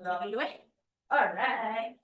Dulu Alright.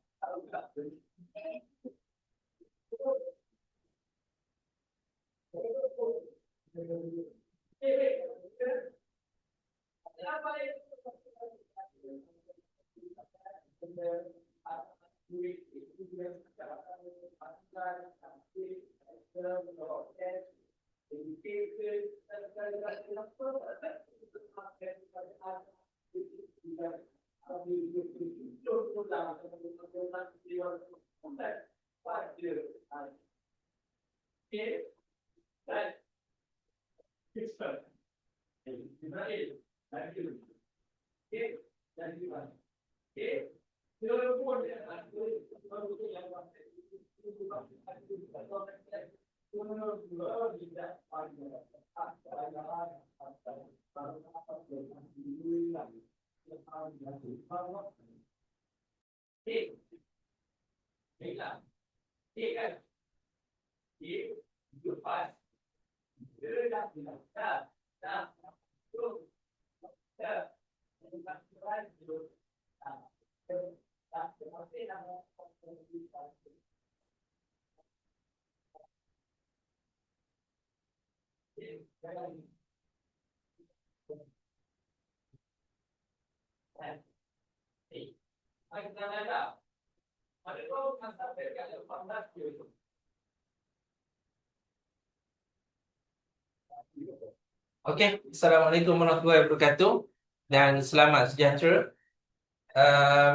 Okey, Assalamualaikum warahmatullahi wabarakatuh dan selamat sejahtera.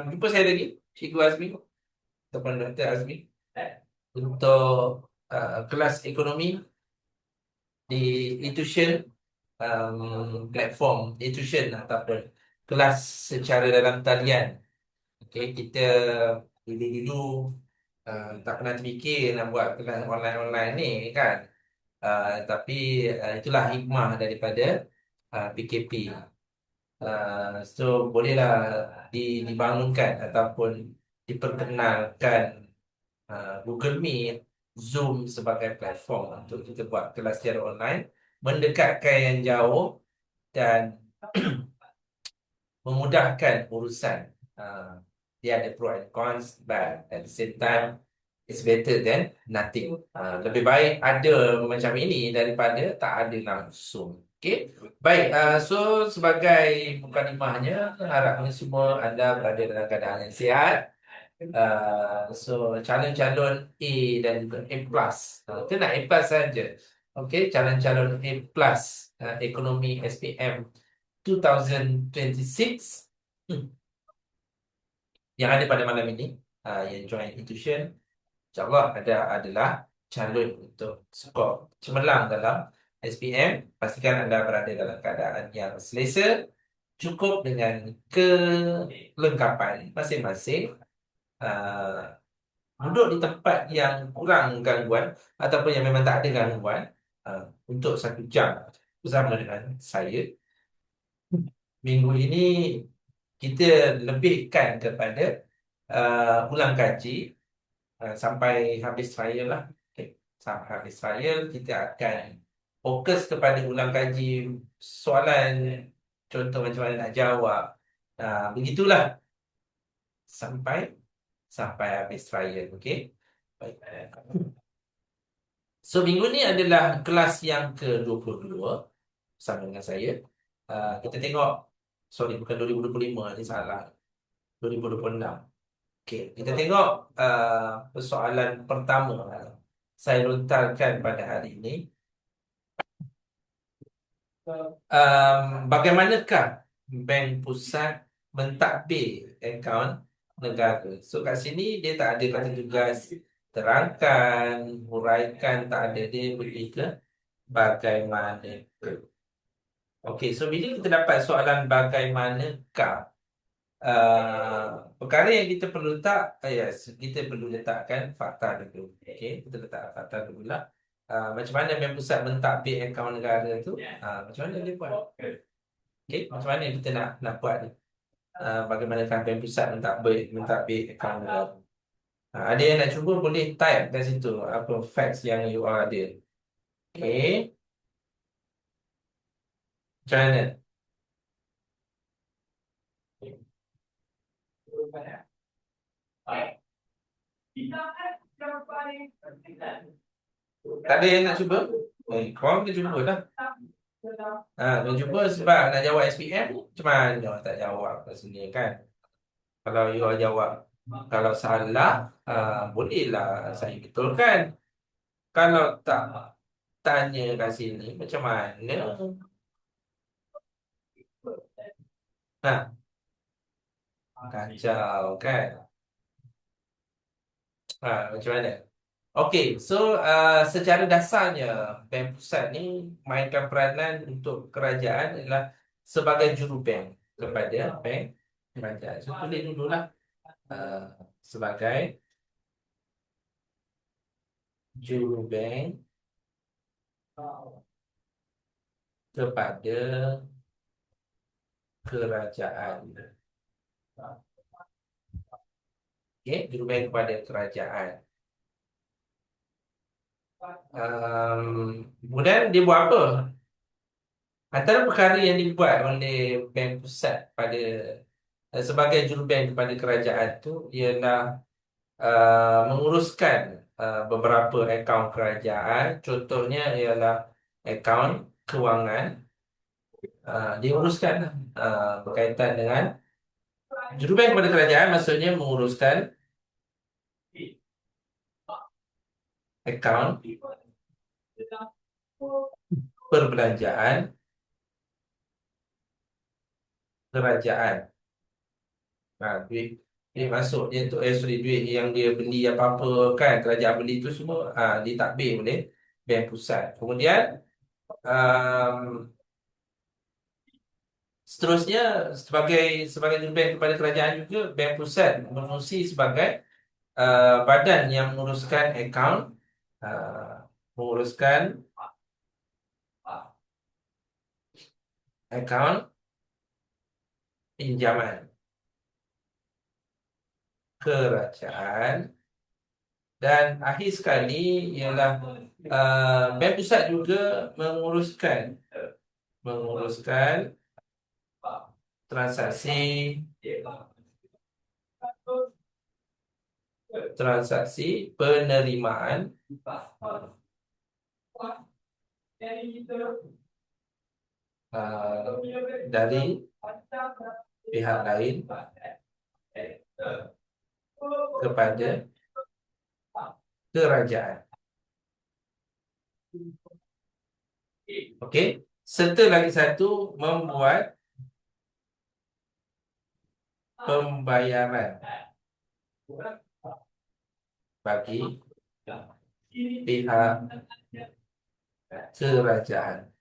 Jumpa saya lagi, Cikgu Azmi ataupun Dr. Azmi untuk kelas ekonomi di e-tuition, platform e-tuition ataupun kelas secara dalam talian. Okey, kita dulu tak pernah terfikir nak buat kelas online-online ni kan. Tapi itulah hikmah daripada PKP. So bolehlah dibangunkan ataupun diperkenalkan Google Meet, Zoom sebagai platform untuk kita buat kelas secara online, mendekatkan yang jauh dan memudahkan urusan. Dia ada pro and cons, but at the same time it's better than nothing. Lebih baik ada macam ini daripada tak ada langsung. Okay. Baik, so sebagai mukadimahnya, harapnya semua anda berada dalam keadaan yang sihat. So calon-calon A dan juga A+. Kita nak A+ saja. Okay, calon-calon A+, ekonomi SPM 2026 yang ada pada malam ini, yang join e-tuition, InsyaAllah adalah calon untuk skor cemerlang dalam SPM. Pastikan anda berada dalam keadaan yang selesa, cukup dengan kelengkapan masing-masing. Duduk di tempat yang kurang gangguan ataupun yang memang tak ada gangguan untuk 1 jam bersama dengan saya. Minggu ini kita lebihkan kepada ulang kaji sampai habis trial lah. Okay. Sampai habis trial kita akan fokus kepada ulang kaji soalan, contoh macam mana nak jawab. Begitulah sampai habis trial. Okey. Baik. So minggu ni adalah kelas yang ke-22 bersama dengan saya. Kita tengok, sorry, bukan 2025 ni, salah, 2026. Okey, kita tengok persoalan pertama saya lontarkan pada hari ini. Bagaimanakah Bank Pusat mentadbir akaun negara? So kat sini dia tak ada kata tugas terangkan, huraikan, tak ada. Dia pergi ke bagaimanakah. Okey, so bila kita dapat soalan bagaimanakah, perkara yang kita perlu kita perlu letakkan fakta dulu. Okey, kita letak fakta dulu lah. Macam mana Bank Pusat mentadbir akaun negara tu? Macam mana dia buat? Okey, macam mana kita nak buat ni? Bagaimana Bank Pusat mentadbir akaun negara? Ada yang nak cuba boleh type kat situ apa facts yang you all ada. Okey. Macam mana? Tak ada yang nak cuba? Korang kena cuba lah. Kena cuba sebab nak jawab SPM macam mana tak jawab kat sini kan? Kalau you all jawab, kalau salah, bolehlah saya betulkan. Kalau tak tanya kat sini macam mana? Nah, kacau kan? Macam mana? Okey, so secara dasarnya Bank Pusat ni mainkan peranan untuk kerajaan adalah sebagai jurubank kepada bank kerajaan. So tulis dululah uh, sebagai jurubank kepada kerajaan. Okey, jurubank kepada kerajaan. Kemudian dia buat apa? Antara perkara yang dibuat oleh Bank Pusat pada sebagai jurubank kepada kerajaan tu ialah menguruskan beberapa akaun kerajaan. Contohnya ialah akaun kewangan, diuruskan berkaitan dengan jurubank kepada kerajaan, maksudnya menguruskan akaun perbelanjaan kerajaan. Duit duit masuk dia untuk duit yang dia beli apa-apa kan, kerajaan beli tu semua ditadbir oleh Bank Pusat. Kemudian um, seterusnya sebagai jurubank kepada kerajaan juga, Bank Pusat berfungsi sebagai badan yang menguruskan akaun uh, menguruskan akaun pinjaman kerajaan. Dan akhir sekali ialah Bank Pusat juga menguruskan transaksi penerimaan dari pihak lain kepada kerajaan. Okey, serta lagi satu, membuat pembayaran bagi pihak kerajaan.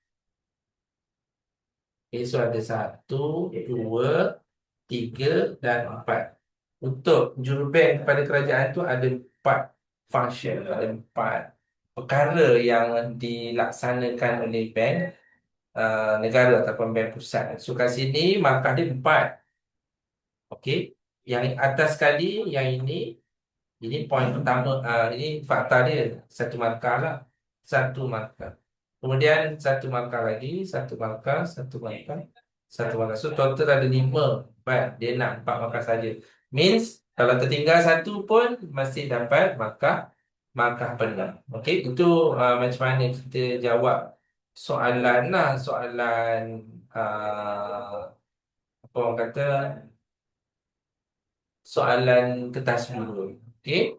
Okay, so ada 1, 2, 3 dan 4. Untuk jurubank kepada kerajaan tu ada 4 function, ada 4 perkara yang dilaksanakan oleh bank negara ataupun bank pusat. So kat sini markah dia 4. Okey, yang atas sekali yang ini poin pertama, ini fakta dia, satu markah lah, satu markah. Kemudian satu markah lagi, satu markah, satu markah, satu markah. So total ada 5, but dia nak 4 markah saja. Means kalau tertinggal satu pun masih dapat markah penuh. Okey, itu macam mana kita jawab soalan lah, soalan apa orang kata, soalan kertas dulu. Okey.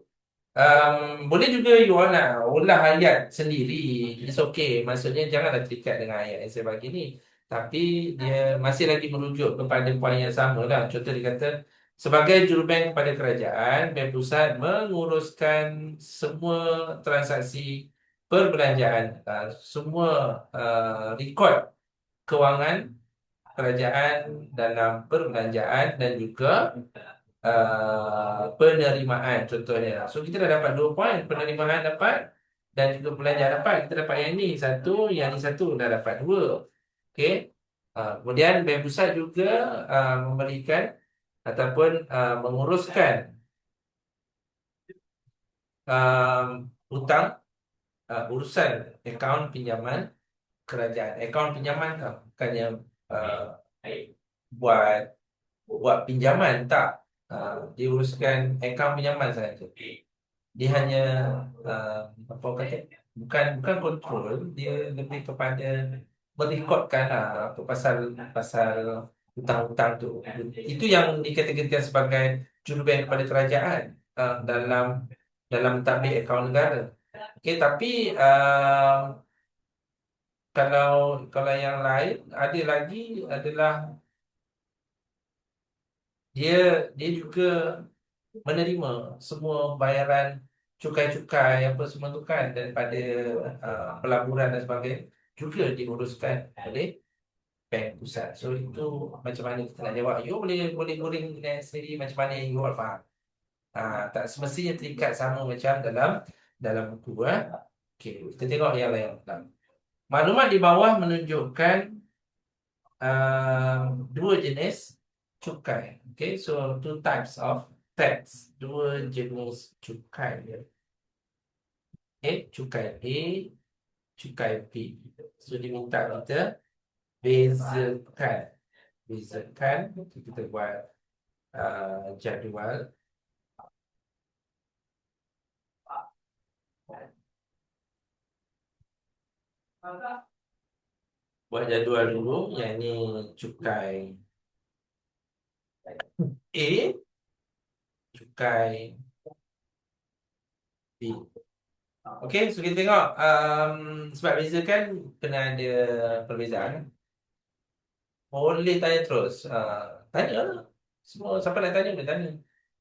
Boleh juga you all nak ulah ayat sendiri. It's okay. Maksudnya janganlah terikat dengan ayat yang saya bagi ni. Tapi dia masih lagi merujuk kepada poin yang sama lah. Contoh dia kata, sebagai jurubank kepada kerajaan, Bank Pusat menguruskan semua transaksi perbelanjaan, semua rekod kewangan kerajaan dalam perbelanjaan dan juga penerimaan contohnya. So kita dah dapat 2 poin, penerimaan dapat dan juga belanjaan dapat. Kita dapat yang ni satu, yang ni satu, dah dapat 2. Okey. Kemudian Bank Pusat juga memberikan ataupun menguruskan hutang, urusan akaun pinjaman kerajaan. Akaun pinjaman bukannya buat pinjaman, tak. Dia uruskan akaun pinjaman sahaja. Dia hanya uh, apa orang kata, bukan bukan kontrol, dia lebih kepada merekodkan apa pasal pasal hutang-hutang tu. Itu yang dikategorikan sebagai jurubank kepada kerajaan dalam dalam mentadbir akaun negara. Okey, tapi kalau kalau yang lain ada lagi adalah dia dia juga menerima semua bayaran cukai-cukai apa semua tu kan daripada pelaburan dan sebagainya juga diuruskan oleh Bank Pusat. So itu macam mana kita nak jawab? You boleh boleh guring dengan sendiri macam mana you all faham. Tak semestinya terikat sama macam dalam dalam buku. Okey, kita tengok yang lain. Maklumat di bawah menunjukkan dua jenis cukai. Okay, so two types of tax. Dua jenis cukai. Okay, cukai A, cukai B. So diminta kita bezakan. Bezakan, kita buat jadual. Buat jadual dulu. Yang ni cukai A, cukai B. Okey, so kita tengok sebab bezakan kena ada perbezaan. Boleh tanya terus. Tanya lah. Semua siapa nak tanya boleh tanya.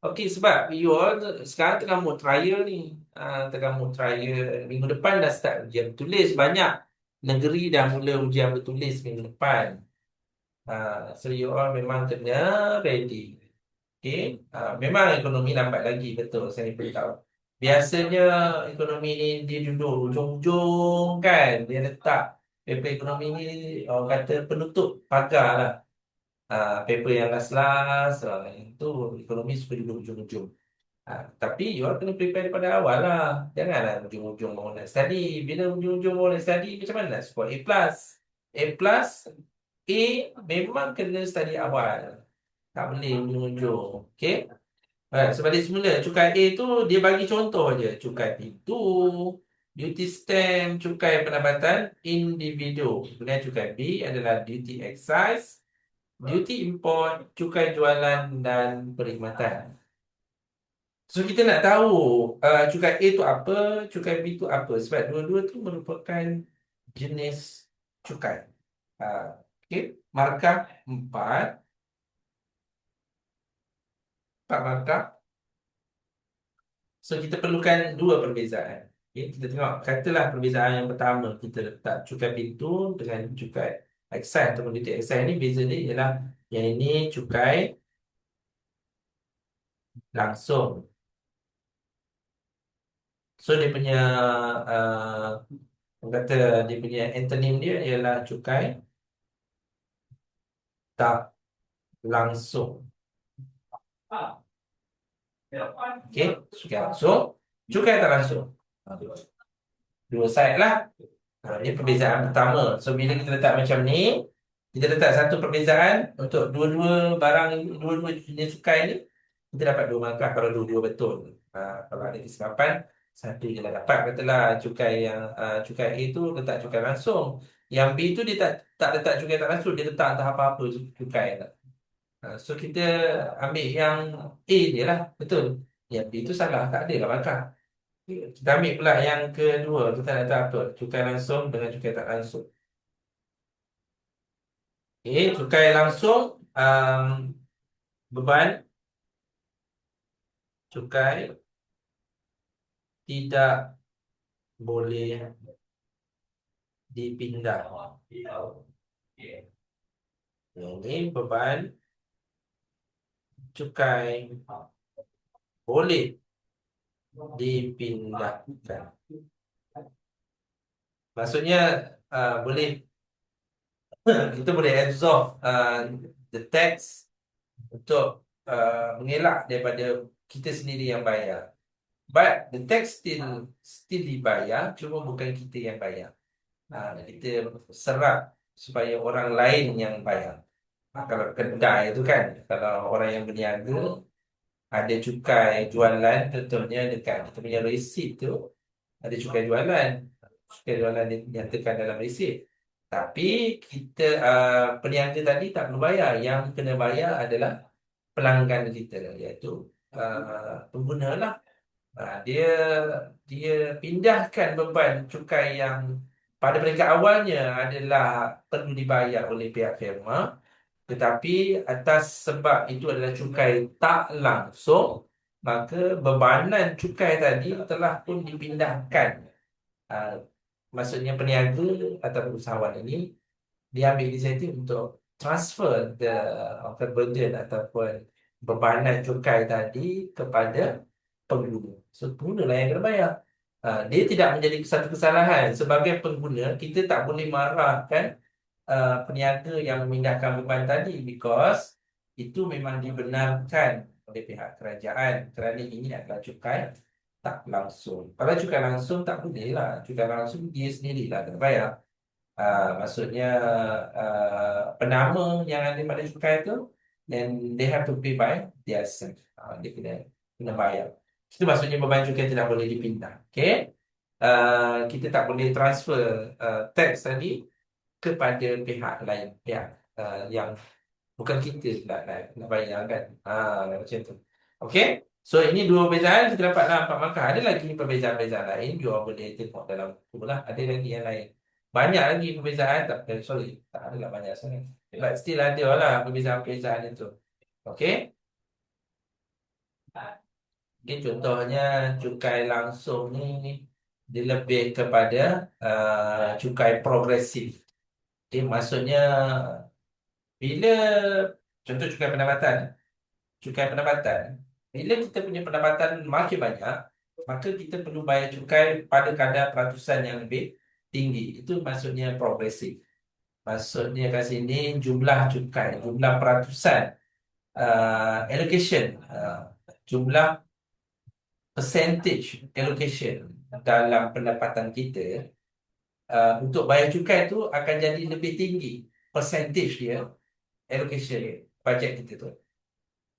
Okey, sebab you all sekarang tengah mood trial ni. Tengah mood trial. Minggu depan dah start ujian bertulis. Banyak negeri dah mula ujian bertulis minggu depan. So you all memang kena ready. Okey, memang ekonomi lambat lagi. Betul, saya beritahu. Biasanya ekonomi ni dia duduk ujung-ujung kan. Dia letak paper ekonomi ni orang kata penutup pagar lah. Paper yang last-last itu ekonomi suka duduk ujung-ujung. Tapi you all kena prepare daripada awal lah. Janganlah ujung-ujung mau nak study. Bila ujung-ujung mau nak study, macam mana nak score A+. A plus, A memang kena study awal. Tak boleh ujung-ujung. Okay? Sebalik semula, cukai A tu dia bagi contoh je. Cukai pintu, duty stamp, cukai pendapatan individu. Kemudian cukai B adalah duty excise, duty import, cukai jualan dan perkhidmatan. So kita nak tahu cukai A tu apa, cukai B tu apa. Sebab dua-dua tu merupakan jenis cukai. Uh, okay. Markah 4. 4 markah. So kita perlukan dua perbezaan. Okay. Kita tengok, katalah perbezaan yang pertama kita letak cukai pintu dengan cukai excise ataupun duty excise ni, beza dia ialah yang ini cukai langsung. So dia punya orang kata dia punya antonym dia ialah cukai tak langsung. Okey, cukai langsung, cukai tak langsung. Dua side lah. Ini perbezaan pertama. So bila kita letak macam ni, kita letak satu perbezaan untuk dua-dua barang, dua-dua jenis cukai ni, kita dapat dua markah kalau dua-dua betul. Kalau ada kesilapan, satu je lah dapat. Katalah cukai yang cukai A tu letak cukai langsung. Yang B tu dia tak letak cukai tak langsung, dia letak entah apa-apa cukai tak. So kita ambil yang A je lah, betul. Yang B tu salah, tak ada lah markah. Kita ambil pula yang kedua, kita nak tahu apa? Cukai langsung dengan cukai tak langsung. Cukai langsung, beban cukai tidak boleh dipindah. Ini beban cukai boleh dipindahkan. Maksudnya boleh kita boleh absorb the tax untuk mengelak daripada kita sendiri yang bayar. But the tax still dibayar, cuma bukan kita yang bayar. Kita serap supaya orang lain yang bayar. Kalau kedai itu kan, kalau orang yang berniaga, ada cukai jualan, contohnya dekat kita punya resit tu, ada cukai jualan. Cukai jualan dinyatakan dalam resit. Tapi kita peniaga tadi tak perlu bayar. Yang kena bayar adalah pelanggan kita, iaitu pengguna lah. Dia dia pindahkan beban cukai yang pada peringkat awalnya adalah perlu dibayar oleh pihak firma, tetapi atas sebab itu adalah cukai tak langsung, maka bebanan cukai tadi telah pun dipindahkan. Ah, Maksudnya peniaga atau usahawan ini dia ambil inisiatif untuk transfer the burden ataupun bebanan cukai tadi kepada pengguna. So pengguna lah yang kena bayar. Dia tidak menjadi satu kesalahan. Sebagai pengguna, kita tak boleh marahkan peniaga yang memindahkan beban tadi, because itu memang dibenarkan oleh pihak kerajaan kerana ini adalah cukai tak langsung. Kalau cukai langsung tak boleh lah. Cukai langsung dia sendirilah kena bayar. Maksudnya penama yang ada pada cukai tu, then they have to pay by their self. Dia kena bayar. Itu maksudnya beban cukai tidak boleh dipindah. Okay? Kita tak boleh transfer tax tadi kepada pihak lain, pihak yang bukan kita nak bayar kan. Macam tu. Okay? So ini dua perbezaan kita dapat nampak. Maka ada lagi perbezaan-perbezaan lain, you boleh tengok dalam buku lah. Ada lagi yang lain. Banyak lagi perbezaan, tak, sorry, tak adalah banyak sangat. But still ada lah perbezaan-perbezaan itu. Okay? Okay, contohnya cukai langsung ni dia lebih kepada cukai progresif. Okay, maksudnya bila contoh cukai pendapatan, bila kita punya pendapatan makin banyak, maka kita perlu bayar cukai pada kadar peratusan yang lebih tinggi. Itu maksudnya progresif. Maksudnya kat sini jumlah cukai, jumlah peratusan, allocation, jumlah percentage allocation dalam pendapatan kita untuk bayar cukai tu akan jadi lebih tinggi. Percentage dia, allocation dia, bajet kita tu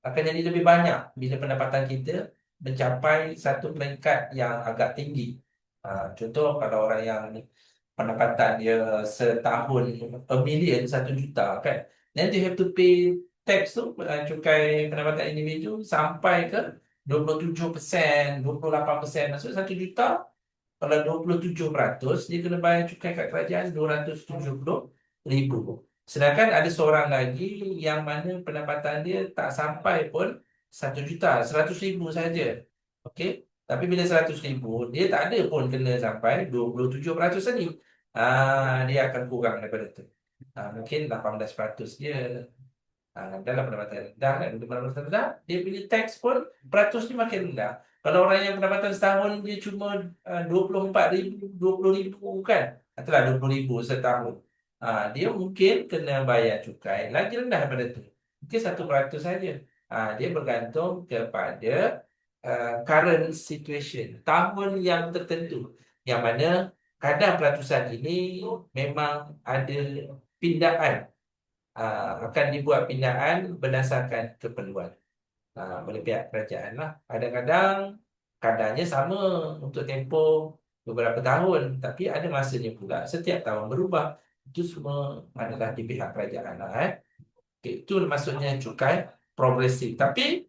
akan jadi lebih banyak bila pendapatan kita mencapai satu peringkat yang agak tinggi. Contoh kalau orang yang pendapatan dia setahun a million, 1 juta kan, then they have to pay tax tu, cukai pendapatan individu sampai ke 27%, 28%. Maksud 1 juta, kalau 27%, dia kena bayar cukai kat kerajaan 270,000. Sedangkan ada seorang lagi yang mana pendapatan dia tak sampai pun 1 juta, 100,000 saja. Okey. Tapi bila 100,000, dia tak ada pun kena sampai 27% tadi. Dia akan kurang daripada tu. Mungkin 18% dia. Dalam pendapatan rendah kan, untuk pendapatan rendah, dia punya tax pun peratusnya makin rendah. Kalau orang yang pendapatan setahun dia cuma 24,000, 20,000 kan, itulah 20,000 setahun. Dia mungkin kena bayar cukai lagi rendah daripada tu. Mungkin 1% saja. Dia bergantung kepada current situation, tahun yang tertentu, yang mana kadar peratusan ini memang ada pindaan. Akan dibuat pindaan berdasarkan keperluan oleh pihak kerajaan lah. Kadang-kadang kadarnya sama untuk tempoh beberapa tahun, tapi ada masanya pula setiap tahun berubah. Itu semua adalah di pihak kerajaan lah. Okay, itu maksudnya cukai progresif. Tapi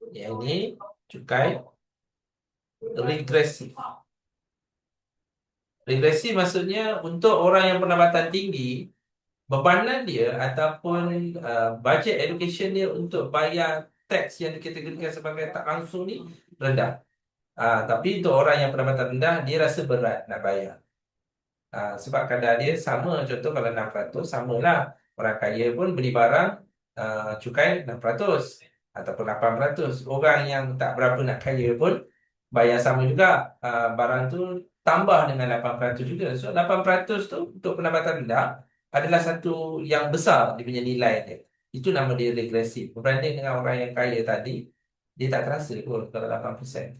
yang ini cukai regresif. Regresif maksudnya untuk orang yang pendapatan tinggi, bebanan dia ataupun bajet education dia untuk bayar teks yang dikategorikan sebagai tak langsung ni rendah. Tapi untuk orang yang pendapatan rendah, dia rasa berat nak bayar. Sebab kadar dia sama, contoh kalau 6%, samalah. Orang kaya pun beli barang cukai 6% ataupun 8%. Orang yang tak berapa nak kaya pun bayar sama juga. Barang tu tambah dengan 8% juga. So 8% tu untuk pendapatan rendah adalah satu yang besar dia punya nilai dia. Itu nama dia regresif. Berbanding dengan orang yang kaya tadi, dia tak terasa pun kalau 8%.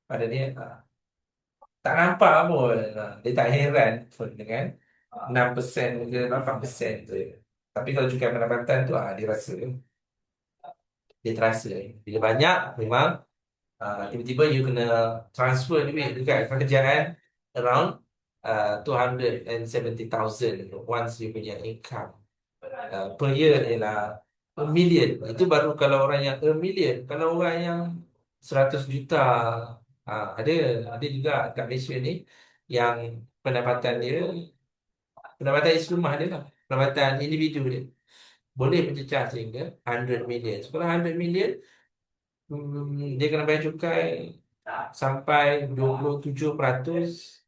Pada dia tak nampak pun. Dia tak heran pun dengan 6% ke 8% tu. Tapi kalau cukai pendapatan tu dia terasa. Bila banyak memang tiba-tiba you kena transfer duit dekat pekerjaan around 270,000 once you punya income per year ialah a million. Itu baru kalau orang yang a million. Kalau orang yang 100 juta, ada juga kat Malaysia ni yang pendapatan dia, pendapatan isi rumah dia lah, pendapatan individu dia boleh mencecah sehingga 100 million. So, kalau 100 million, dia kena bayar cukai sampai 27%.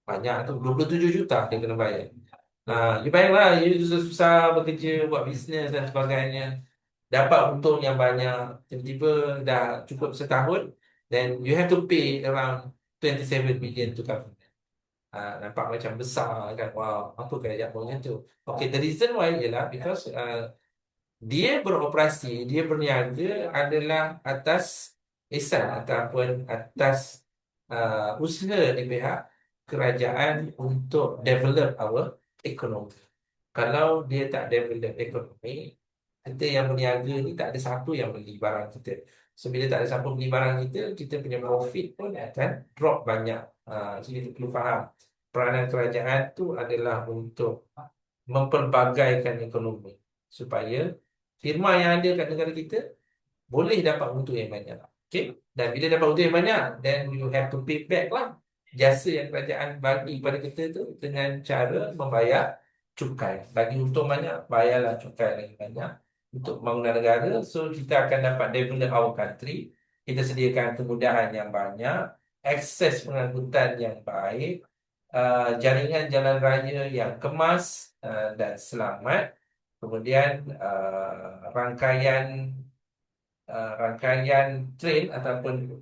Banyak tu, 27 juta dia kena bayar. You bayanglah, you susah-susah bekerja, buat bisnes dan sebagainya, dapat untung yang banyak, tiba-tiba dah cukup setahun, then you have to pay around 27 million to government. Nampak macam besar kan. Wow, apa kerajaan punya tu. Okay, the reason why ialah because dia beroperasi, dia berniaga adalah atas ihsan ataupun atas usaha di pihak kerajaan untuk develop our economy. Kalau dia tak develop ekonomi, kita yang berniaga ni tak ada siapa yang beli barang kita. So bila tak ada siapa beli barang kita, kita punya profit pun akan drop banyak. So kita perlu faham peranan kerajaan tu adalah untuk mempelbagaikan ekonomi supaya firma yang ada kat negara kita boleh dapat untung yang banyak. Okay? Dan bila dapat untung yang banyak, then you have to pay back lah jasa yang kerajaan bagi kepada kita tu dengan cara membayar cukai. Bagi untung banyak, bayarlah cukai lagi banyak untuk pembangunan negara. So, kita akan dapat develop our country. Kita sediakan kemudahan yang banyak, akses pengangkutan yang baik, jaringan jalan raya yang kemas dan selamat. Kemudian rangkaian train ataupun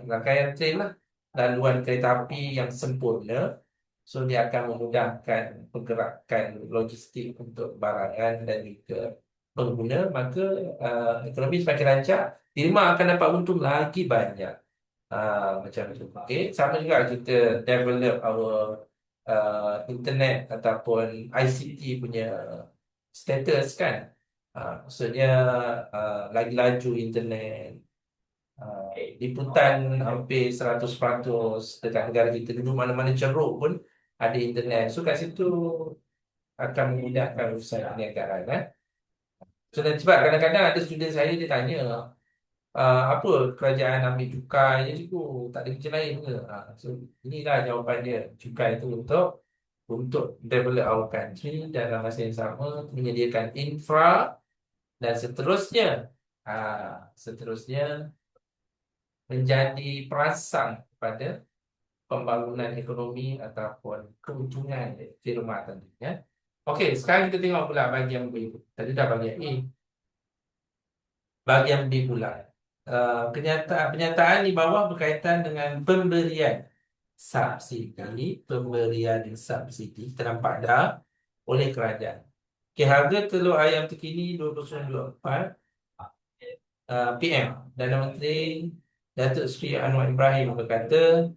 rangkaian train lah, laluan kereta api yang sempurna. So dia akan memudahkan pergerakan logistik untuk barangan dan juga pengguna. Maka ekonomi semakin lancar, firma akan dapat untung lagi banyak. Macam itu. Okay. Sama juga kita develop our internet ataupun ICT punya status kan. Maksudnya lagi laju internet, liputan hampir 100% dekat negara kita. Dulu mana-mana ceruk pun ada internet. So kat situ akan memudahkan urusan perniagaan. So dan sebab kadang-kadang ada student saya dia tanya, apa kerajaan ambil cukai je cikgu, tak ada kerja lain ke? So inilah jawapan dia. Cukai itu untuk develop our country, dan dalam masa yang sama menyediakan infra, dan seterusnya menjadi perangsang pada pembangunan ekonomi ataupun keuntungan firma tentunya. Okey, sekarang kita tengok pula bahagian B. Tadi dah bahagian A. Bahagian B pula. Penyataan di bawah berkaitan dengan pemberian subsidi. Pemberian subsidi ternampak dah oleh kerajaan. Okey, harga telur ayam terkini 2024 PM. Perdana Menteri Datuk Seri Anwar Ibrahim berkata,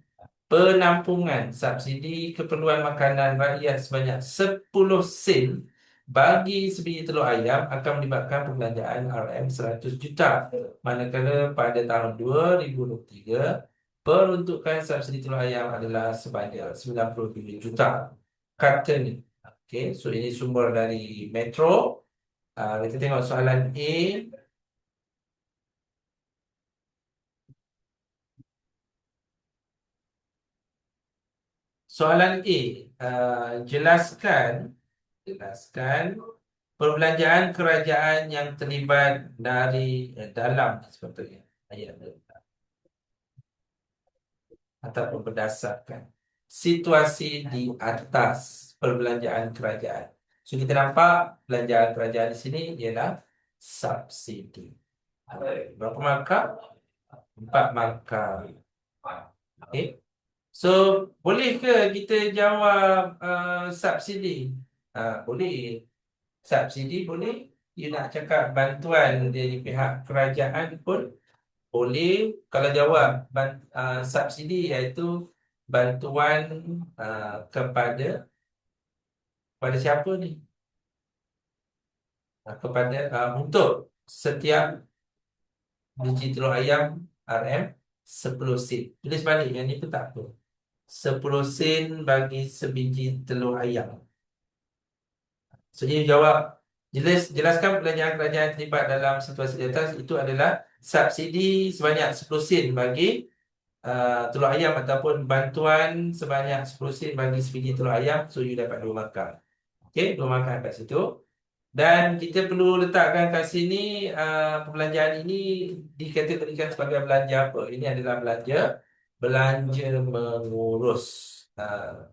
penampungan subsidi keperluan makanan rakyat sebanyak 10 sen bagi sebiji telur ayam akan melibatkan perbelanjaan RM100 juta. Manakala pada tahun 2023, peruntukan subsidi telur ayam adalah sebanyak 92 juta. Kata ni. Okay, so ini sumber dari Metro. Kita tengok soalan A. Soalan A, jelaskan perbelanjaan kerajaan yang terlibat dari dalam sebetulnya ayat ataupun berdasarkan situasi di atas perbelanjaan kerajaan. So kita nampak belanjaan kerajaan di sini ialah subsidi. Berapa markah? 4 markah. Okay. So, boleh ke kita jawab subsidi? Boleh. Subsidi boleh. You nak cakap bantuan dari pihak kerajaan pun boleh. Kalau jawab subsidi iaitu bantuan kepada Pada siapa ni? Kepada untuk setiap biji telur ayam RM 10 sen. Tulis balik yang ni pun tak apa. 10 sen bagi sebiji telur ayam. So, dia jawab, jelaskan belanjaan kerajaan terlibat dalam situasi di atas itu adalah subsidi sebanyak 10 sen bagi telur ayam ataupun bantuan sebanyak 10 sen bagi sebiji telur ayam. So, you dapat 2 markah. Okey, 2 markah kat situ. Dan kita perlu letakkan kat sini perbelanjaan ini dikategorikan sebagai belanja apa? Ini adalah belanja mengurus.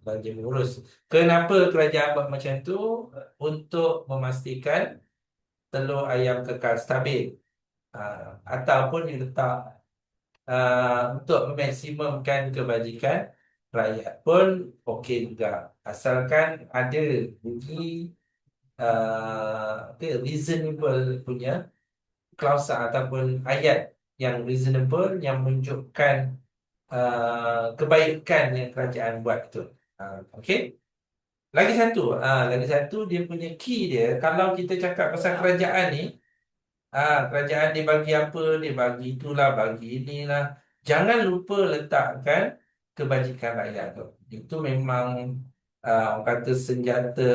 Belanja mengurus. Kenapa kerajaan buat macam tu? Untuk memastikan telur ayam kekal stabil. Ataupun diletak untuk memaksimumkan kebajikan rakyat pun okey juga. Asalkan ada bunyi reasonable punya klausa ataupun ayat yang reasonable yang menunjukkan kebaikan yang kerajaan buat itu. Okey. Lagi satu dia punya key dia kalau kita cakap pasal kerajaan ni, kerajaan dia bagi apa, dia bagi itulah, bagi inilah. Jangan lupa letakkan kebajikan rakyat tu. Itu memang orang kata senjata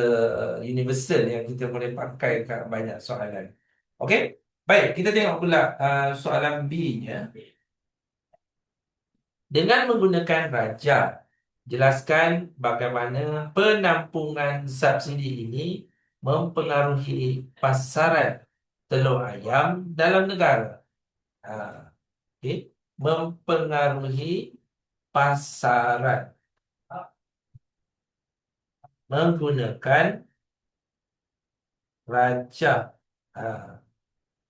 universal yang kita boleh pakai kat banyak soalan. Okey? Baik, kita tengok pula soalan B-nya. Dengan menggunakan raja, jelaskan bagaimana penampungan subsidi ini mempengaruhi pasaran telur ayam dalam negara. Okey, mempengaruhi pasaran menggunakan raja.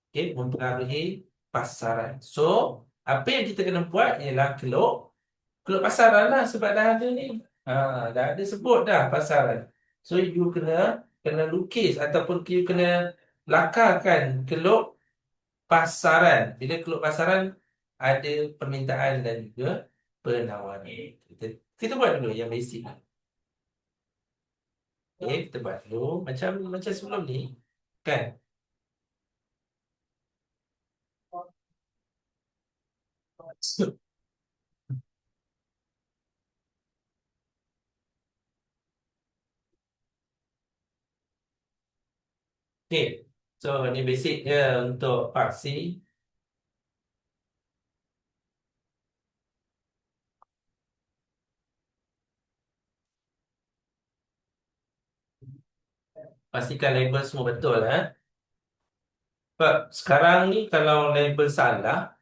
Okey, mempengaruhi pasaran. So, apa yang kita kena buat ialah keluk pasaran lah sebab dah ada ni. Dah ada sebut dah pasaran. So, you kena lukis ataupun you kena lakarkan keluk pasaran. Bila keluk pasaran, ada permintaan dan juga penawaran. Kita buat dulu yang basic. Okay, kita buat dulu macam sebelum ni. Kan? Okay. So, ni basic je untuk paksi. Pastikan label semua betul. Sebab sekarang ni kalau label salah,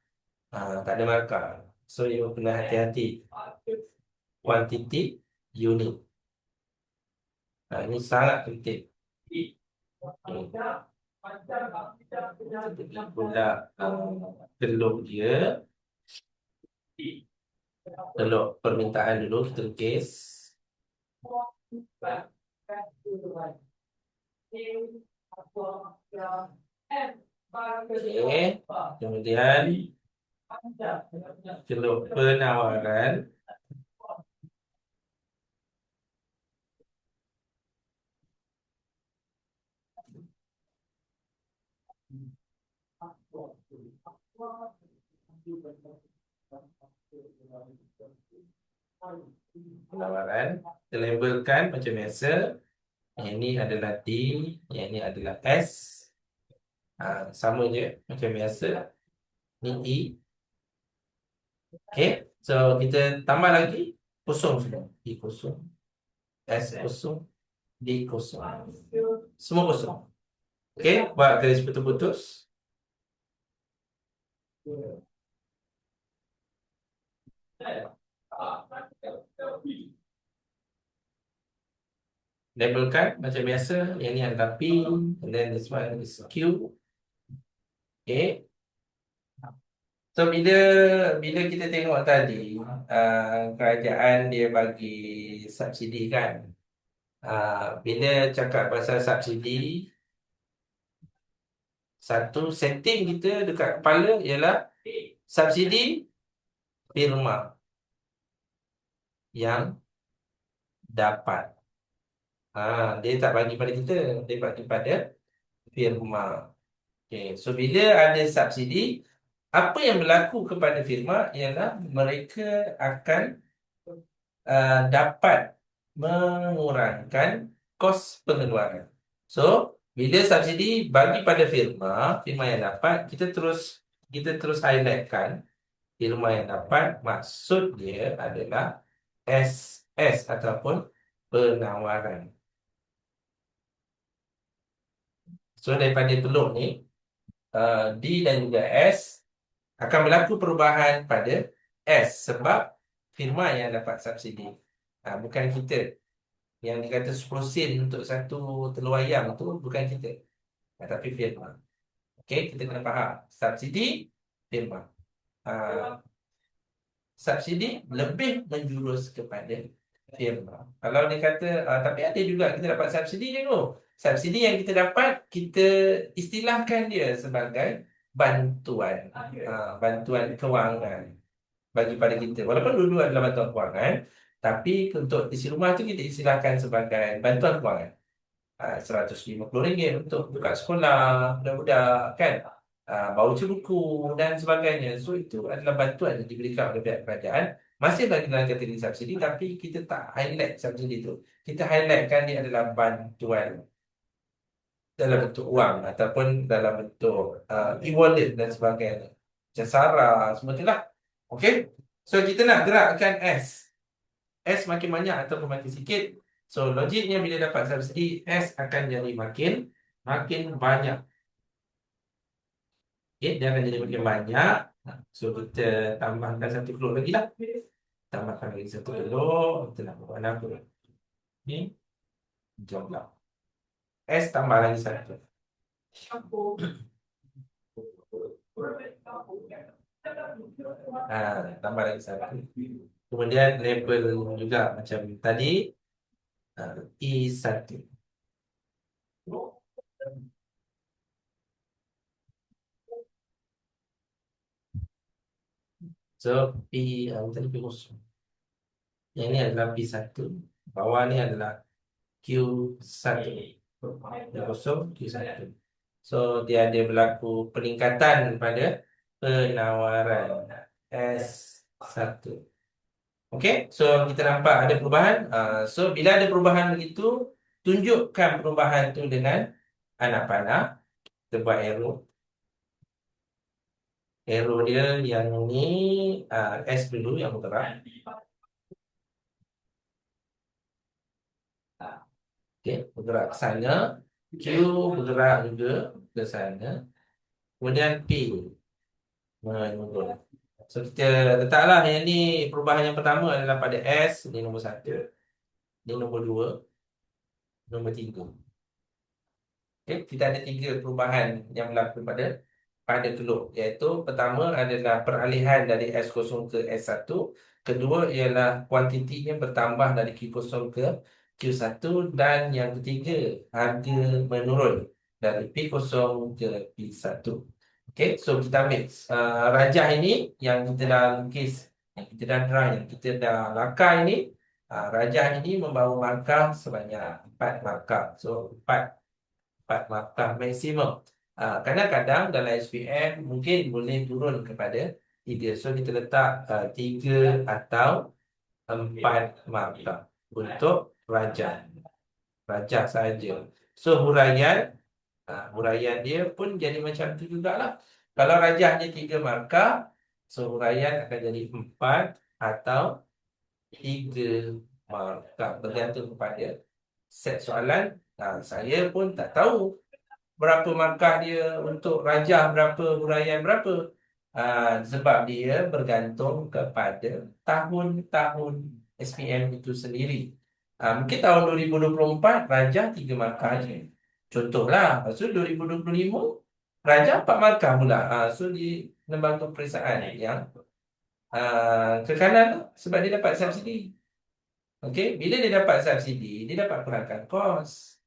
tak ada markah. So, you kena hati-hati. Kuantiti, unit. Ini sangat penting. Pula telur dia. Telur permintaan dulu kita lukis. Okey. Kemudian telur penawaran. Penawaran kita labelkan macam biasa. Yang ini adalah D, yang ini adalah S. Sama je macam biasa. Ni E. Okay, so kita tambah lagi kosong semua. D kosong, S kosong, D kosong. Semua kosong. Okay, buat garis putus-putus. Labelkan macam biasa. Yang ni adalah P, and then this one is Q. Okay. So, bila kita tengok tadi, kerajaan dia bagi subsidi kan. Bila cakap pasal subsidi, satu setting kita dekat kepala ialah subsidi firma yang dapat. Dia tak bagi pada kita, dia bagi pada firma. Okay. So bila ada subsidi, apa yang berlaku kepada firma ialah mereka akan dapat mengurangkan kos pengeluaran. So, bila subsidi bagi pada firma, firma yang dapat, kita terus highlightkan firma yang dapat, maksud dia adalah SS ataupun penawaran. So, daripada peluk ni, D dan juga S akan berlaku perubahan pada S sebab firma yang dapat subsidi. Bukan kita. Yang dikata 10 sen untuk satu telur ayam tu bukan kita, tapi firma. Okey, kita kena faham. Subsidi, firma. Ah, Subsidi lebih menjurus kepada firma. Kalau dia kata, tapi ada juga kita dapat subsidi je tu. Subsidi yang kita dapat, kita istilahkan dia sebagai bantuan. Bantuan kewangan bagi pada kita. Walaupun dua-dua adalah bantuan kewangan, tapi untuk isi rumah tu kita istilahkan sebagai bantuan kewangan. RM150 untuk buka sekolah budak-budak kan, voucher buku dan sebagainya. So itu adalah bantuan yang diberikan oleh pihak kerajaan, masih lagi dalam kategori subsidi, tapi kita tak highlight subsidi itu. Kita highlightkan dia adalah bantuan dalam bentuk wang ataupun dalam bentuk e-wallet dan sebagainya, jasara, semua itulah. Okey, so kita nak gerakkan S makin banyak ataupun makin sikit. So logiknya bila dapat subsidi, S akan jadi makin banyak. Okay, dia akan jadi makin banyak. So kita tambahkan satu telur lagi lah. Tambahkan lagi satu telur. Kita nak buat apa? Ni, jom lah. S tambah lagi satu. Tambah lagi satu. Kemudian label juga macam tadi. E1. So P, tadi P kosong. Yang ini adalah P1. Bawah ni adalah Q1. P kosong, Q1. So dia ada berlaku peningkatan pada penawaran S1. Okey, so kita nampak ada perubahan. So bila ada perubahan begitu, tunjukkan perubahan tu dengan anak panah. Kita buat arrow. Arrow dia yang ni S dulu yang bergerak. Okey, bergerak ke sana. Q bergerak juga ke sana. Kemudian P menurun. So kita letaklah yang ni, perubahan yang pertama adalah pada S, ni nombor 1. Ni nombor 2, nombor 3. Okay, kita ada 3 perubahan yang berlaku pada telur, iaitu pertama adalah peralihan dari S0 ke S1. Kedua ialah kuantitinya bertambah dari Q0 ke Q1. Dan yang ketiga, harga menurun dari P0 ke P1. Okay, so kita ambil rajah ini yang kita dah lukis, yang kita dah draw, yang kita dah lakar ini. Rajah ini membawa markah sebanyak 4 markah. So 4 markah maksimum. Kadang-kadang dalam SPM mungkin boleh turun kepada 3. So kita letak 3 atau 4 markah untuk rajah. Rajah saja. So huraian dia pun jadi macam tu jugalah. Kalau rajahnya 3 markah, so huraian akan jadi 4 atau 3 markah, bergantung kepada set soalan. Saya pun tak tahu berapa markah dia untuk rajah berapa, huraian berapa. Sebab dia bergantung kepada tahun-tahun SPM itu sendiri. Mungkin tahun 2024 rajah 3 markah je. Contohlah. So 2025 rajah 4 markah pula. So di lembaga peperiksaan yang ke kanan lah, sebab dia dapat subsidi. Okey, bila dia dapat subsidi, dia dapat kurangkan kos.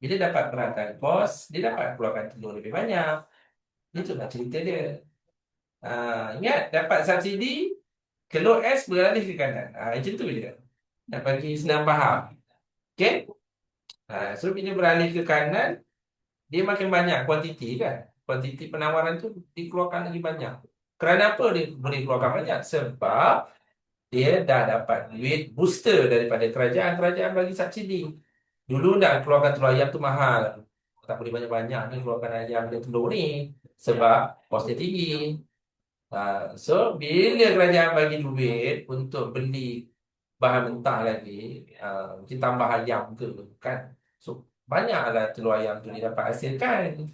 Bila dapat kurangkan kos, dia dapat keluarkan telur lebih banyak. Itulah cerita dia. Ingat, dapat subsidi, telur S beralih ke kanan. Macam tu je. Nak bagi senang faham. Okey? So bila beralih ke kanan, dia makin banyak kuantiti kan. Kuantiti penawaran tu dikeluarkan lagi banyak. Kerana apa dia boleh keluarkan banyak? Sebab dia dah dapat duit booster daripada kerajaan. Kerajaan bagi subsidi. Dulu nak keluarkan telur ayam tu mahal. Tak boleh banyak-banyak ni keluarkan ayam dan telur ni. Sebab kosnya tinggi. So, bila kerajaan bagi duit untuk beli bahan mentah lagi, mungkin tambah ayam ke, kan? So, banyaklah telur ayam tu dia dapat hasilkan.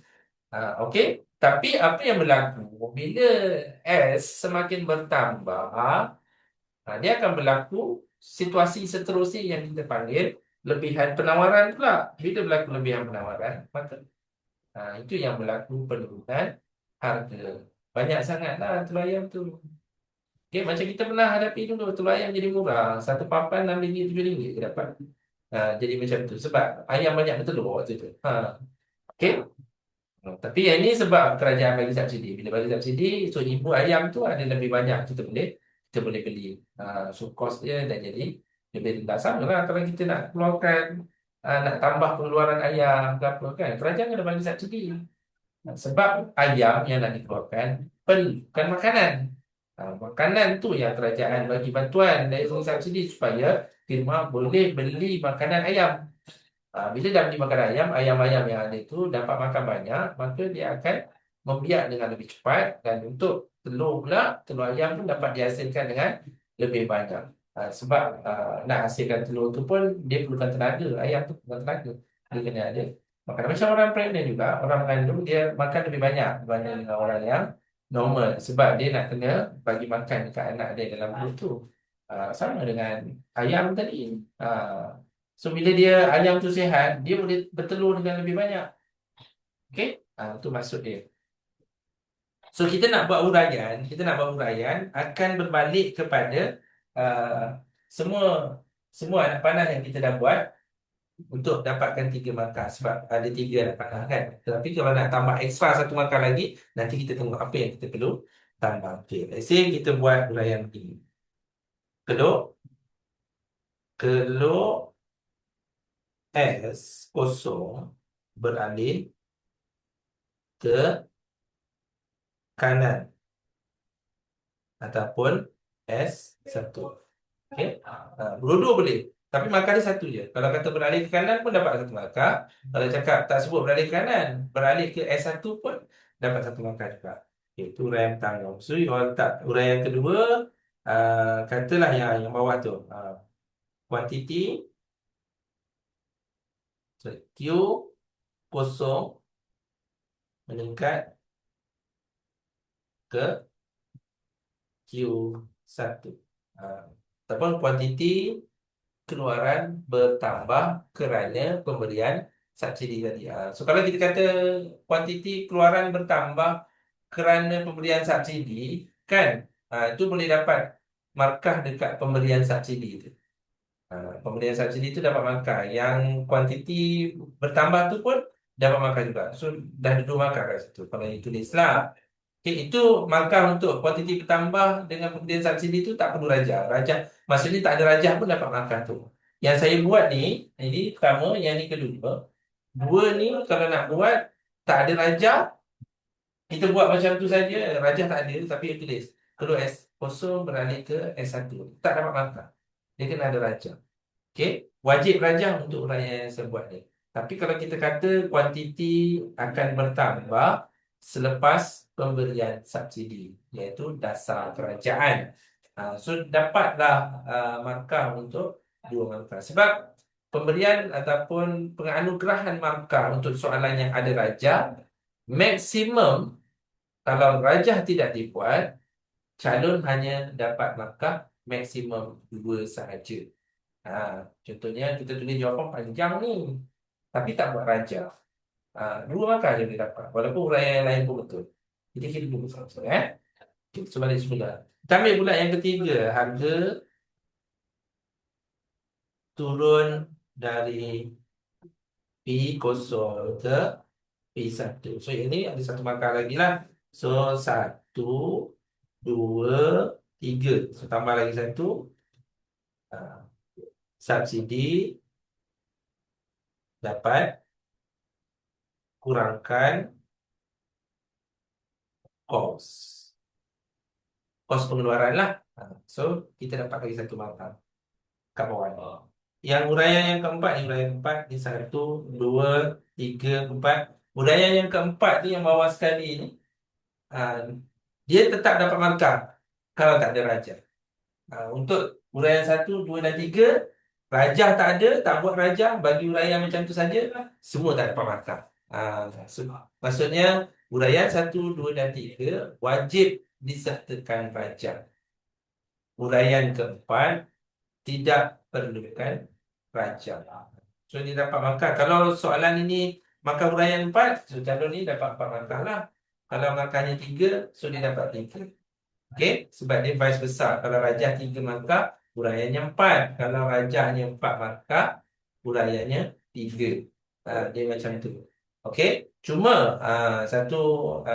Okey. Tapi apa yang berlaku bila S semakin bertambah, dia akan berlaku situasi seterusnya yang kita panggil lebihan penawaran pula. Bila berlaku lebihan penawaran, maka itu yang berlaku penurunan harga. Banyak sangatlah telur ayam tu. Okay, macam kita pernah hadapi dulu, telur ayam jadi murah. Satu papan RM6, RM7 kita dapat. Jadi macam tu. Sebab ayam banyak bertelur waktu tu. Okay. Tapi yang ini sebab kerajaan bagi subsidi. Bila bagi subsidi, so ibu ayam tu ada lebih banyak kita boleh beli. So cost dia dah jadi lebih rendah. Sama lah kalau kita nak keluarkan, nak tambah pengeluaran ayam ke apa kan. Kerajaan kena bagi subsidi. Sebab ayam yang nak dikeluarkan bukan makanan. Makanan tu yang kerajaan bagi bantuan dari segi subsidi supaya firma boleh beli makanan ayam. Bila dah beli makanan ayam, ayam-ayam yang ada itu dapat makan banyak, maka dia akan membiak dengan lebih cepat dan untuk telur pula, telur ayam pun dapat dihasilkan dengan lebih banyak. Sebab nak hasilkan telur tu pun dia perlukan tenaga, ayam tu perlukan tenaga. Dia kena ada makanan. Macam orang pregnant juga, orang mengandung dia makan lebih banyak dibanding dengan orang yang normal. Sebab dia nak kena bagi makan dekat anak dia dalam perut tu. Sama dengan ayam tadi. So bila dia ayam tu sihat, dia boleh bertelur dengan lebih banyak. Okey? Itu maksud dia. So kita nak buat uraian akan berbalik kepada uh, semua semua anak panah yang kita dah buat untuk dapatkan 3 markah sebab ada 3 anak panah kan. Tetapi kalau nak tambah ekstra 1 markah lagi, nanti kita tengok apa yang kita perlu tambah. Okey, let's say kita buat uraian begini. Keluk keluk S kosong beralih ke kanan ataupun S1. Okey. Dua-dua boleh. Tapi markah dia satu je. Kalau kata beralih ke kanan pun dapat 1 markah. Kalau cakap tak sebut beralih ke kanan, beralih ke S1 pun dapat 1 markah juga. Okay, itu uraian tanggung. So, you all tak uraian kedua, katalah yang bawah tu. Kuantiti Q kosong meningkat ke Q1. Ataupun kuantiti keluaran bertambah kerana pemberian subsidi tadi. So kalau kita kata kuantiti keluaran bertambah kerana pemberian subsidi, kan? Itu boleh dapat markah dekat pemberian subsidi itu. Pemberian subsidi itu dapat markah. Yang kuantiti bertambah tu pun dapat markah juga. So dah ada 2 markah kat situ. Kalau yang tulislah. Okay, itu markah untuk kuantiti bertambah dengan pemberian subsidi itu tak perlu rajah. Rajah maksudnya tak ada rajah pun dapat markah tu. Yang saya buat ni, ini pertama, yang ni kedua. Dua ni kalau nak buat tak ada rajah, kita buat macam tu saja, rajah tak ada tapi dia tulis. Kalau S0 beralih ke S1, tak dapat markah. Dia kena ada rajah. Okey, wajib rajah untuk uraian yang saya buat ni. Tapi kalau kita kata kuantiti akan bertambah selepas pemberian subsidi, iaitu dasar kerajaan. So dapatlah markah untuk 2 markah. Sebab pemberian ataupun penganugerahan markah untuk soalan yang ada rajah, maksimum kalau rajah tidak dibuat, calon hanya dapat markah maksimum 2 sahaja. Contohnya kita tulis jawapan panjang ni, tapi tak buat rajah. 2 markah je boleh dapat. Walaupun uraian yang lain pun betul. Jadi kita tunggu sama-sama. Kita balik semula. Kita ambil pula yang ketiga. Harga turun dari P0 ke P1. So ini ada 1 markah lagi lah. So 1, 2, 3. So tambah lagi 1. Subsidi dapat kurangkan kos. Kos pengeluaran lah. So, kita dapat lagi satu markah kat bawah ni. Yang uraian yang keempat ni, uraian keempat ni satu, dua, tiga, empat. Uraian yang keempat ni yang bawah sekali ni, ah, dia tetap dapat markah kalau tak ada rajah. Untuk uraian satu, dua dan tiga, rajah tak ada, tak buat rajah, bagi uraian macam tu saja, semua tak dapat markah. Maksudnya, uraian satu, dua dan tiga wajib disertakan rajah. Uraian keempat tidak perlukan rajah. So, dia dapat markah. Kalau soalan ini markah uraian 4, so calon ni dapat 4 markah lah. Kalau markahnya 3, so dia dapat 3. Okey, sebab dia vice versa. Kalau rajah 3 markah, uraiannya 4. Kalau rajahnya 4 markah, uraiannya 3. Dia macam tu. Okey, cuma satu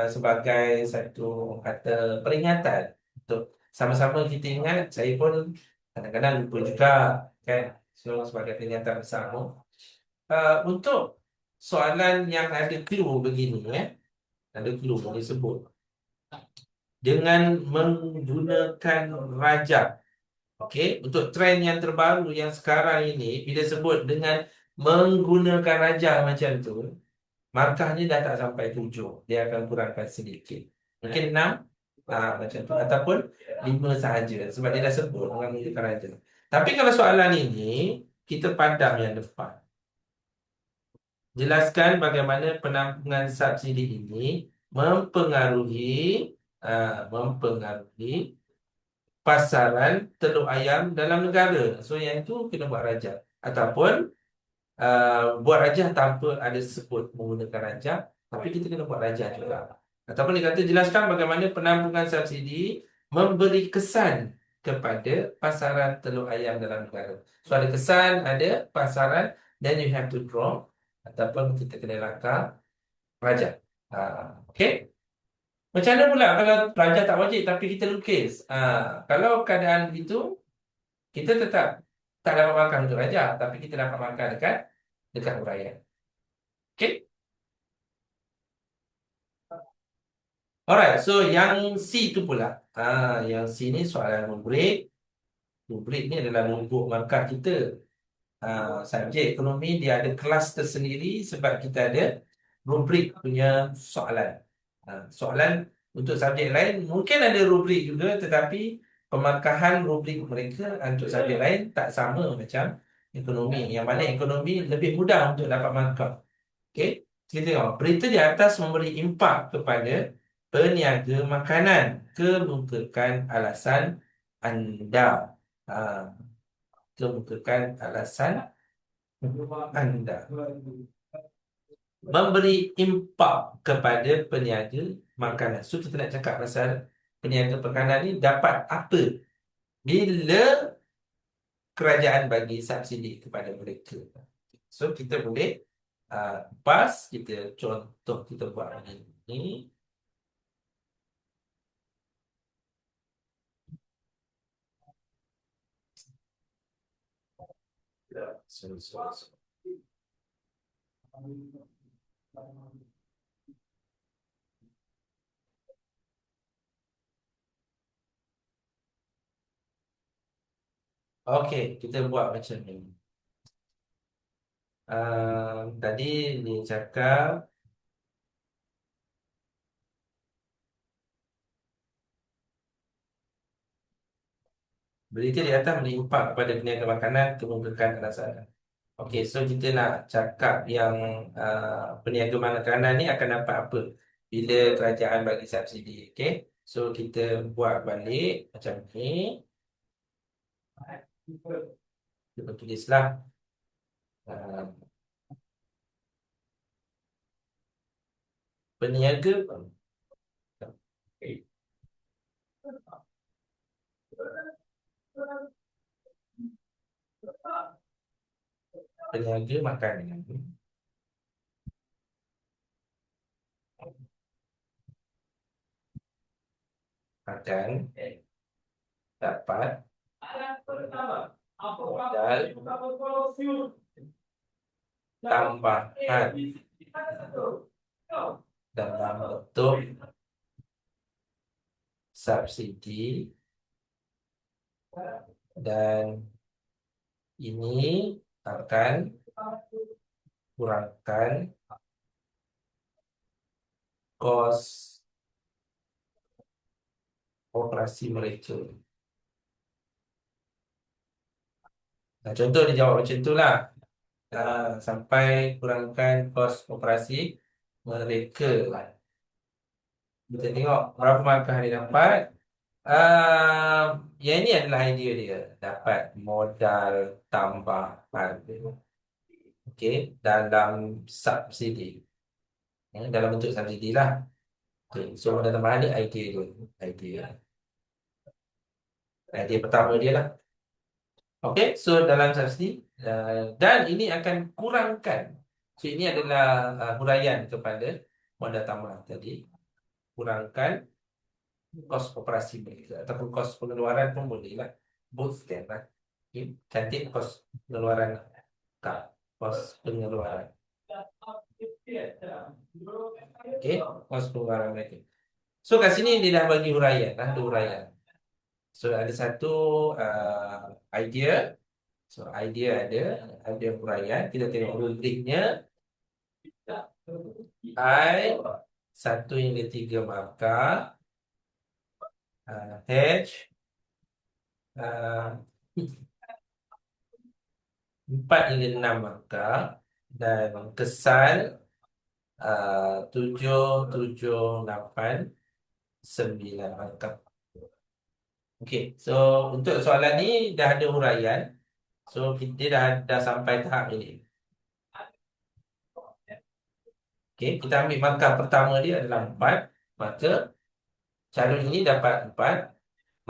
sebagai satu kata peringatan untuk sama-sama kita ingat, saya pun kadang-kadang lupa juga kan. So, sebagai peringatan bersama, untuk soalan yang ada clue begini, ada clue disebut dengan menggunakan rajah. Okey, untuk trend yang terbaru yang sekarang ini, bila sebut dengan menggunakan rajah macam tu, markahnya dah tak sampai 7. Dia akan kurangkan sedikit. Mungkin 6, macam tu. Ataupun 5 sahaja. Sebab dia dah sebut dengan menggunakan rajah. Tapi kalau soalan ini, kita padam yang depan. Jelaskan bagaimana penampungan subsidi ini mempengaruhi pasaran telur ayam dalam negara. So, yang itu kena buat rajah. Ataupun buat rajah tanpa ada sebut menggunakan rajah, tapi kita kena buat rajah juga. Ataupun dia kata jelaskan bagaimana penampungan subsidi memberi kesan kepada pasaran telur ayam dalam negara. So, ada kesan, ada pasaran, then you have to draw. Ataupun kita kena langkah rajah. Okay. Macam mana pula kalau rajah tak wajib tapi kita lukis? Kalau keadaan begitu, kita tetap tak dapat markah untuk rajah, tapi kita dapat markah dekat uraian. Okay. Alright, so yang C tu pula. Yang C ni soalan rubrik. Rubrik ni adalah rubrik markah kita. Subjek ekonomi dia ada kelas tersendiri sebab kita ada rubrik punya soalan. Soalan untuk subjek lain mungkin ada rubrik juga, tetapi pemarkahan rubrik mereka untuk subjek lain tak sama macam ekonomi. Yang mana ekonomi lebih mudah untuk dapat markah. Okey, kita tengok. Berita di atas memberi impak kepada peniaga makanan. Kemukakan alasan anda. Kemukakan alasan anda. Memberi impak kepada peniaga makanan. So, kita nak cakap pasal peniaga makanan ni dapat apa bila kerajaan bagi subsidi kepada mereka. So, kita boleh kita contoh kita buat ini. So. Okey, kita buat macam ni. Tadi dia cakap berita di atas menimpa kepada peniaga makanan kemukakan alasan. Okey, so kita nak cakap yang peniaga makanan ni akan dapat apa bila kerajaan bagi subsidi. Okey, so kita buat balik macam ni. Kita tulislah peniaga peniaga makanan akan dapat modal tambahan dalam bentuk subsidi, dan ini akan kurangkan kos operasi mereka. Nah, contoh dia jawab macam tu lah. Sampai kurangkan kos operasi mereka. Kita tengok berapa markah dia dapat. Yang ini adalah idea dia. Dapat modal tambahan. Okey, dalam subsidi. Dalam bentuk subsidi lah. Okay. So modal tambahan ni idea dia. Idea. Idea pertama dia lah. Okey, so dalam subsidi. Dan ini akan kurangkan. So ini adalah huraian kepada modal tambahan tadi. Kurangkan kos operasi mereka ataupun kos pengeluaran pun boleh lah. Both can lah. Okay. Cantik kos pengeluaran tak. Kos pengeluaran. Okay. Kos pengeluaran mereka. So kat sini dia dah bagi huraian lah. Ada huraian. So ada satu idea. So idea ada huraian. Kita tengok rubriknya. I 1 hingga 3 markah. H 4 hingga 6 markah. Dan kesan 7, 7, 8, 9 markah. Okey, so untuk soalan ni dah ada huraian. So kita dah sampai tahap ini. Okey, kita ambil markah pertama dia adalah 4. Maka calon ini dapat 4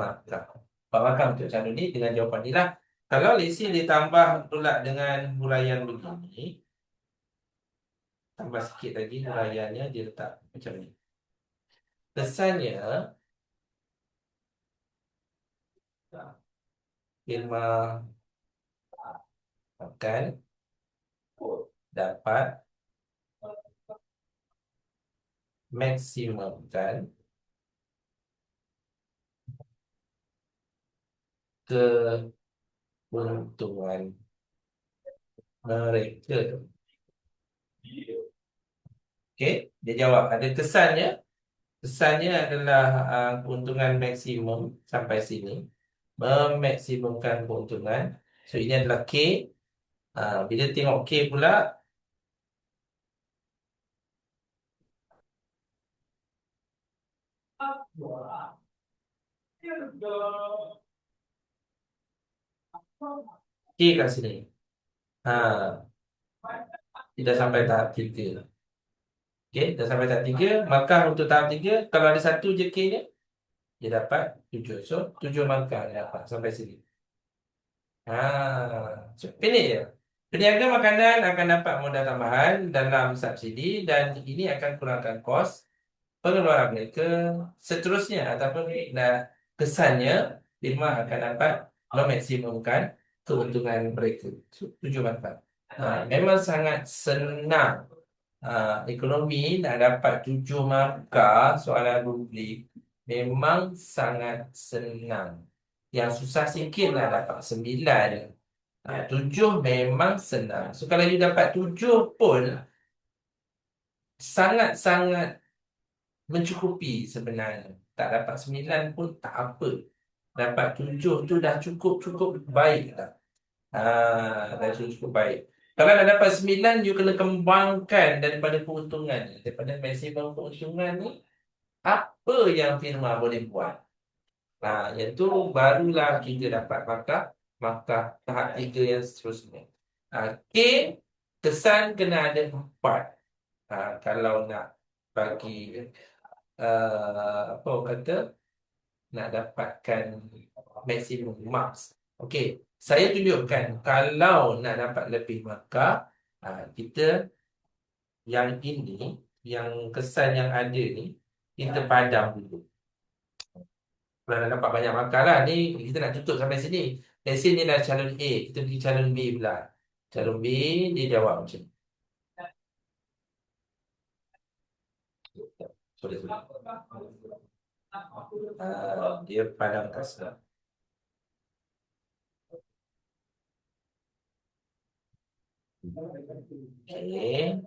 markah. 4 markah untuk calon ni dengan jawapan ni lah. Kalau let's say ditambah pula dengan huraian begini, tambah sikit lagi huraiannya, dia letak macam ni. Kesannya firma akan dapat maksimumkan keuntungan mereka. Okey, dia jawab ada kesannya. Kesannya adalah keuntungan maksimum sampai sini. Memaksimumkan keuntungan. So ini adalah K. Bila tengok K pula, K kat sini. Kita sampai tahap 3. Okey, dah sampai tahap 3. Markah untuk tahap 3, kalau ada satu je K nya, dia dapat 7. So 7 markah dia dapat sampai sini. So, pendek je. Peniaga makanan akan dapat modal tambahan dalam subsidi dan ini akan kurangkan kos pengeluaran mereka. Seterusnya ataupun kesannya, firma akan dapat memaksimumkan keuntungan mereka. So, 7 markah. Memang sangat senang. Ekonomi nak dapat 7 markah soalan rubrik memang sangat senang. Yang susah sikit nak dapat 9. 7 memang senang. So kalau you dapat 7 pun sangat-sangat mencukupi sebenarnya. Tak dapat 9 pun tak apa. Dapat 7 tu dah cukup baik dah. Dah cukup baik. Kalau dah dapat 9, you kena kembangkan daripada keuntungan. Daripada maksimum keuntungan ni, apa yang firma boleh buat? Yang tu barulah kita dapat markah tahap 3 yang seterusnya. K, kesan kena ada 4. Kalau nak bagi apa orang kata, nak dapatkan maksimum marks. Okey, saya tunjukkan kalau nak dapat lebih markah, kita yang ini, yang kesan yang ada ni, kita padam dulu. Kalau nak dapat banyak markah lah, ni kita nak tutup sampai sini. Let's say ni dah calon A, kita pergi calon B pula. Calon B, dia jawab macam ni. Sorry, sorry. Dia padang kasar. Okey.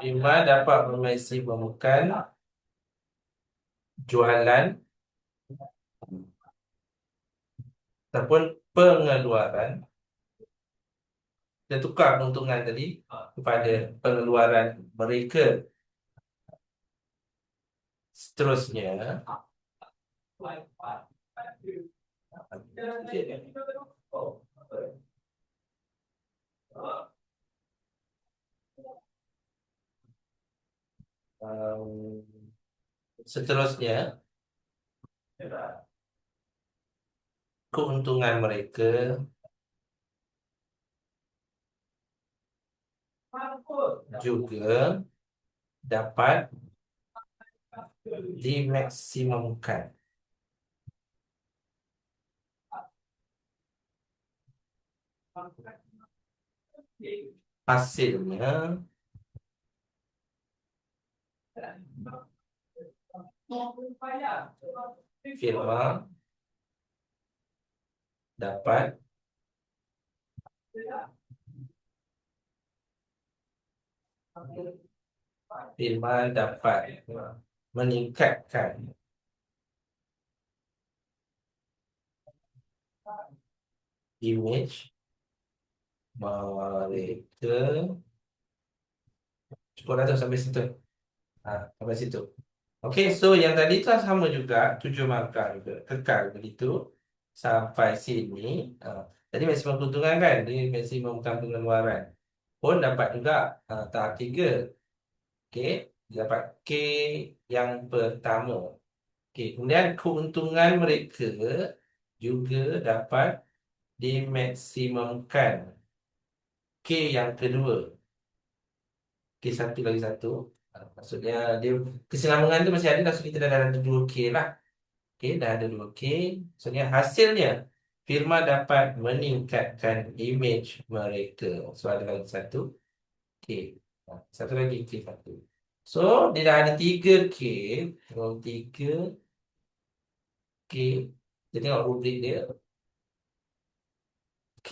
Prima dapat memaksimumkan jualan ataupun pengeluaran. Kita tukar keuntungan tadi kepada pengeluaran mereka. Seterusnya, um, seterusnya keuntungan mereka juga dapat dimaksimumkan. Hasilnya firma dapat meningkatkan image mereka. Cukup dah tu sampai situ. Sampai situ. Okey, so yang tadi tu sama juga, 7 markah juga. Kekal begitu sampai sini. Tadi maksimum keuntungan kan, dia maksimumkan pengeluaran. Pun dapat juga tahap 3. Okey, dia dapat K yang pertama. Okey, kemudian keuntungan mereka juga dapat dimaksimumkan. K yang kedua. K satu lagi satu. Maksudnya dia kesinambungan tu masih ada, maksudnya kita dah ada 2K lah. Okey, dah ada 2K. Maksudnya hasilnya firma dapat meningkatkan image mereka. So ada lagi satu K. Satu lagi K satu. So dia dah ada 3K. Kalau 3K, kita tengok rubrik dia. K,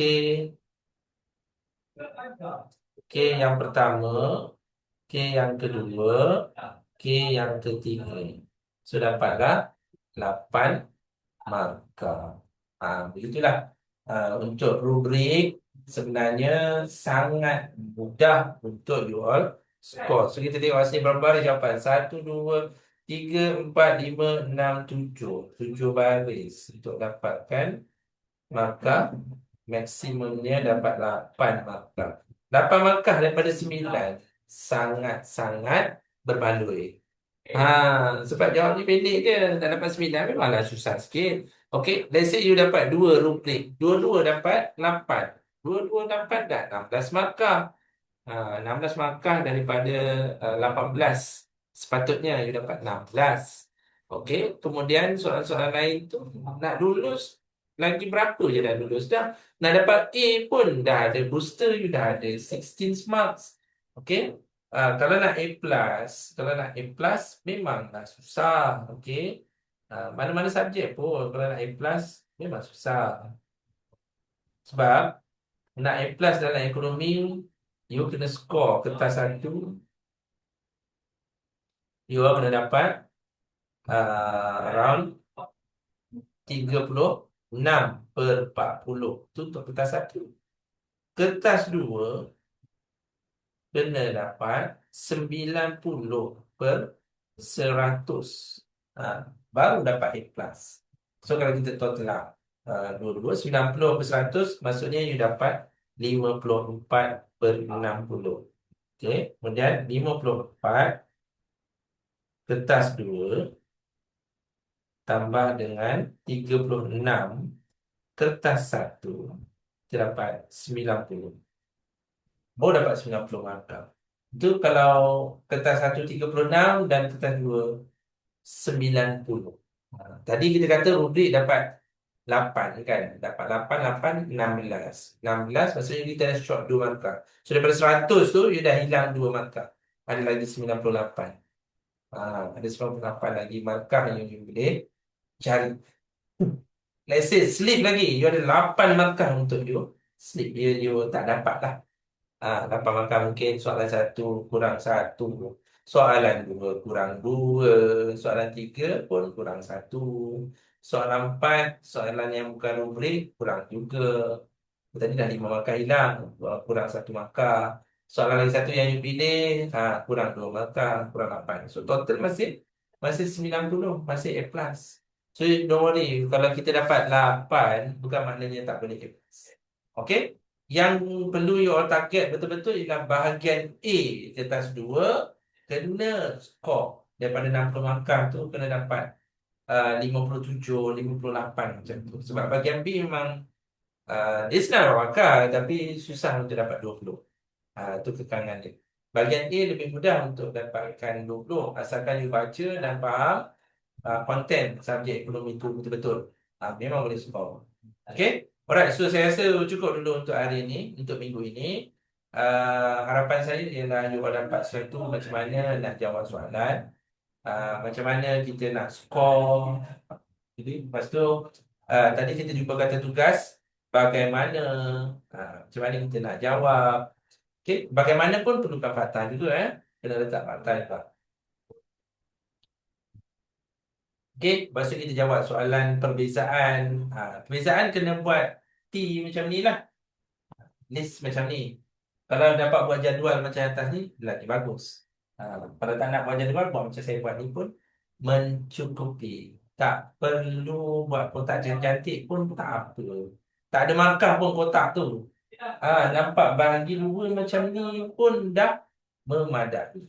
K yang pertama, K yang kedua, K yang ketiga. So dapatlah 8 markah. Begitulah. Untuk rubrik sebenarnya sangat mudah untuk you all score. So kita tengok sini berapa baris jawapan. 1, 2, 3, 4, 5, 6, 7. 7 baris untuk dapatkan markah. Maksimumnya dapat 8 markah. 8 markah daripada 9 sangat-sangat berbaloi. Sebab jawab ni pendek je. Tak dapat 9 memanglah susah sikit. Okey, let's say you dapat 2 rubrik. Dua-dua dapat 8. Dua-dua dapat dah 16 markah. 16 markah daripada 18. Sepatutnya you dapat 16. Okey, kemudian soalan-soalan lain tu nak lulus lagi berapa je dah lulus dah. Nak dapat A pun dah ada booster, you dah ada 16 marks. Okey. Kalau nak A plus memanglah susah. Okey. Mana-mana subjek pun kalau nak A plus memang susah. Sebab nak A plus dalam ekonomi, you kena score kertas satu, you kena dapat around 36/40. Itu untuk kertas satu. Kertas dua kena dapat 90/100. Baru dapat A plus. So kalau kita total lah, dua-dua 90/100, maksudnya you dapat 54/60. Okey, kemudian 54 kertas 2 tambah dengan 36 kertas 1, kita dapat 90. Baru dapat 90 markah. Itu kalau kertas 1 36 dan kertas 2 90. Tadi kita kata rubrik dapat 8 kan? Dapat 8, 8, 16. 16 maksudnya kita dah short 2 markah. So daripada 100 tu, you dah hilang 2 markah. Ada lagi 98. Ada 98 lagi markah yang you boleh cari. Let's say slip lagi. You ada 8 markah untuk you. Slip you tak dapat lah. 8 markah mungkin soalan 1 kurang 1. Soalan 2 kurang 2. Soalan 3 pun kurang 1. Soalan 4, soalan yang bukan rubrik kurang juga. Tadi dah 5 markah hilang, kurang 1 markah. Soalan lagi satu yang you pilih, kurang 2 markah, kurang 8. So total masih masih 90, masih A+. So don't worry, kalau kita dapat 8, bukan maknanya tak boleh A+. Okay? Yang perlu you all target betul-betul ialah bahagian A kertas 2 kena skor daripada 60 markah tu kena dapat 57, 58 macam tu. Sebab bahagian B memang dia senang dapat markah tapi susah untuk dapat 20. Itu kekangan dia. Bahagian A lebih mudah untuk dapatkan 20 asalkan you baca dan faham konten subjek ekonomi itu betul-betul. Memang boleh skor. Okay? Alright, so saya rasa cukup dulu untuk hari ini, untuk minggu ini. Harapan saya ialah you all dapat sesuatu macam mana nak jawab soalan, macam mana kita nak skor. Jadi, lepas tu, tadi kita jumpa kata tugas, bagaimana, macam mana kita nak jawab. Okay, bagaimanapun perlukan fakta juga, kena letak fakta juga. Okay, lepas tu kita jawab soalan perbezaan. Perbezaan kena buat T macam ni lah. List macam ni. Kalau dapat buat jadual macam atas ni, lagi bagus. Kalau tak nak buat jadual, buat macam saya buat ni pun mencukupi. Tak perlu buat kotak cantik-cantik pun tak apa. Tak ada markah pun kotak tu. Nampak bahagi dua macam ni pun dah memadai.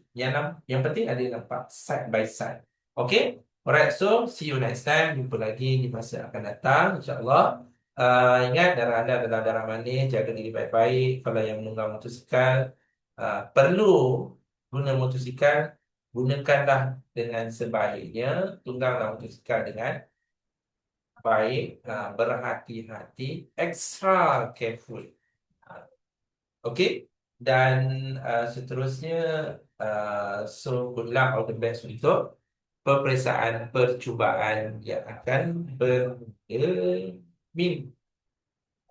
Yang penting ada nampak side by side. Okay? Alright, so see you next time. Jumpa lagi di masa akan datang, insyaAllah. Ingat darah anda adalah darah manis. Jaga diri baik-baik. Kalau yang menunggang motosikal, perlu guna motosikal, gunakanlah dengan sebaiknya. Tungganglah motosikal dengan baik, berhati-hati, extra careful. Okay, dan seterusnya, so good luck, all the best untuk peperiksaan percubaan yang akan minggu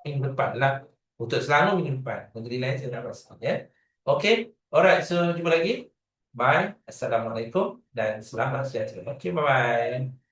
depan lah. Untuk Selangor minggu depan. Negeri lain saya tak pasti. Ya. Okay, alright, so jumpa lagi. Bye, Assalamualaikum dan selamat sejahtera. Okay, bye-bye.